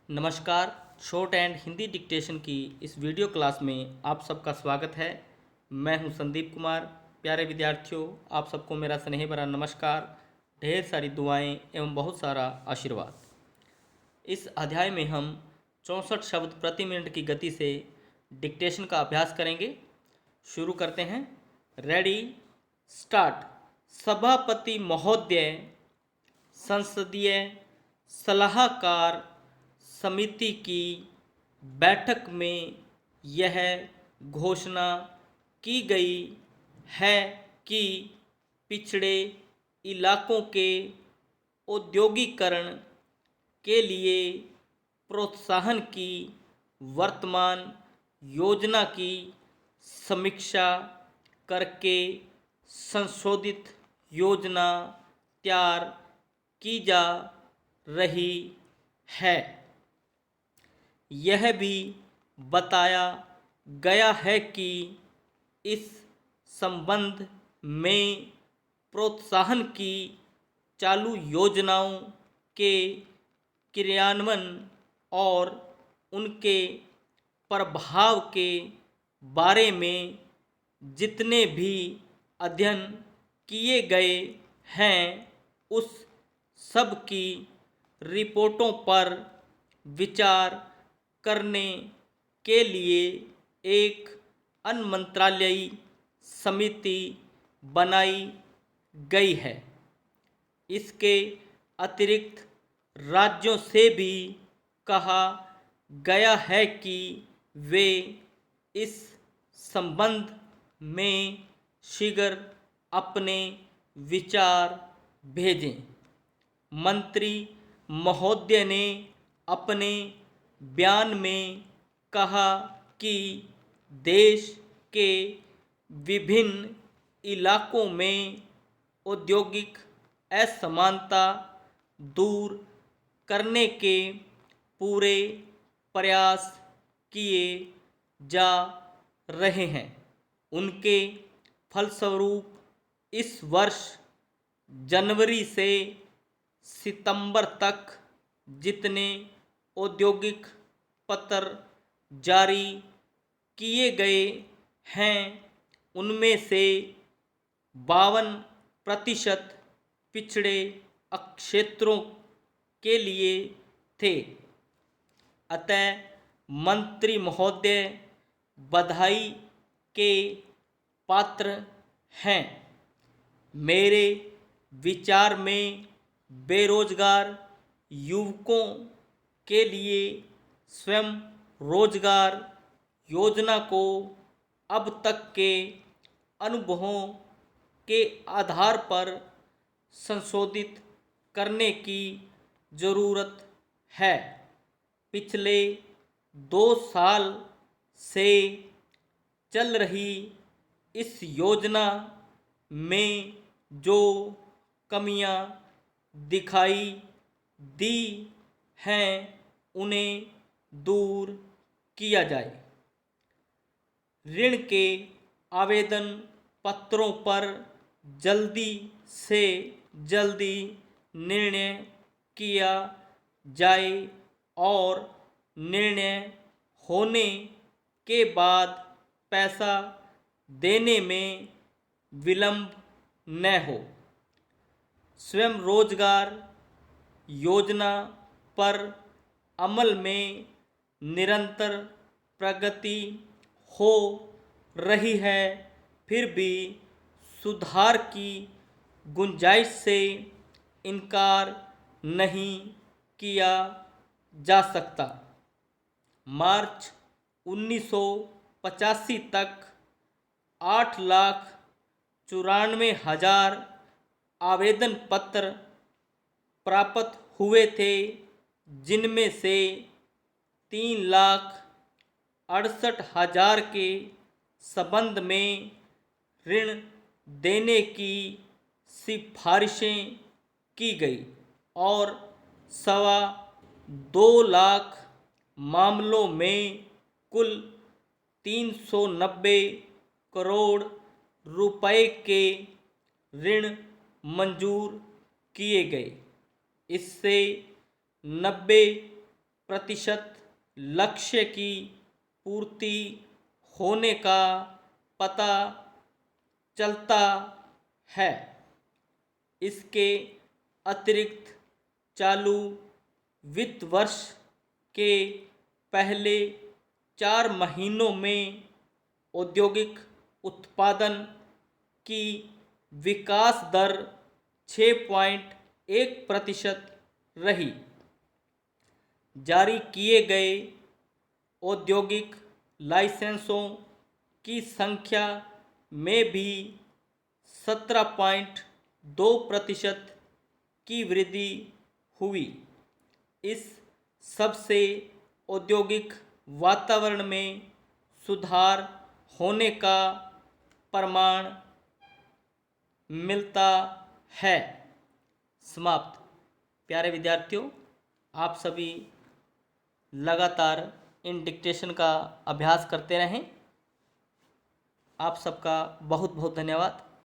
नमस्कार। Short and Hindi dictation की इस वीडियो क्लास में आप सबका स्वागत है। मैं हूं संदीप कुमार। प्यारे विद्यार्थियों, आप सबको मेरा स्नेह भरा नमस्कार, ढेर सारी दुआएं एवं बहुत सारा आशीर्वाद। इस अध्याय में हम 64 शब्द प्रति मिनट की गति से डिक्टेशन का अभ्यास करेंगे। शुरू करते हैं। Ready, start. सभापति महोदय, संसदीय सलाहकार समिति की बैठक में यह घोषणा की गई है कि पिछड़े इलाकों के औद्योगिकरण के लिए प्रोत्साहन की वर्तमान योजना की समीक्षा करके संशोधित योजना तैयार की जा रही है। यह भी बताया गया है कि इस संबंध में प्रोत्साहन की चालू योजनाओं के क्रियान्वयन और उनके प्रभाव के बारे में जितने भी अध्ययन किए गए हैं उस सब की रिपोर्टों पर विचार करने के लिए एक अनमंत्रालयी समिति बनाई गई है। इसके अतिरिक्त राज्यों से भी कहा गया है कि वे इस संबंध में शीघ्र अपने विचार भेजें। मंत्री महोदय ने अपने बयान में कहा कि देश के विभिन्न इलाकों में औद्योगिक असमानता दूर करने के पूरे प्रयास किए जा रहे हैं। उनके फलस्वरूप इस वर्ष जनवरी से सितंबर तक जितने औद्योगिक पत्र जारी किए गए हैं उनमें से 52% पिछड़े क्षेत्रों के लिए थे। अतः मंत्री महोदय बधाई के पात्र हैं। मेरे विचार में बेरोजगार युवकों के लिए स्वयं रोजगार योजना को अब तक के अनुभवों के आधार पर संशोधित करने की ज़रूरत है। पिछले 2 साल से चल रही इस योजना में जो कमियां दिखाई दी हैं उन्हें दूर किया जाए। ऋण के आवेदन पत्रों पर जल्दी से जल्दी निर्णय किया जाए और निर्णय होने के बाद पैसा देने में विलंब न हो। स्वयं रोजगार योजना पर अमल में निरंतर प्रगति हो रही है, फिर भी सुधार की गुंजाइश से इनकार नहीं किया जा सकता। मार्च 1985 तक 8,94,000 आवेदन पत्र प्राप्त हुए थे, जिनमें से 3,68,000 के संबंध में ऋण देने की सिफारिशें की गई और 2.25 लाख मामलों में कुल 390 करोड़ रुपए के ऋण मंजूर किए गए। इससे 90 प्रतिशत लक्ष्य की पूर्ति होने का पता चलता है। इसके अतिरिक्त चालू वित्त वर्ष के पहले 4 महीनों में औद्योगिक उत्पादन की विकास दर 6.1% रही। जारी किए गए औद्योगिक लाइसेंसों की संख्या में भी 17.2% की वृद्धि हुई। इस सबसे औद्योगिक वातावरण में सुधार होने का प्रमाण मिलता है। समाप्त। प्यारे विद्यार्थियों, आप सभी लगातार इन डिक्टेशन का अभ्यास करते रहें। आप सबका बहुत बहुत धन्यवाद।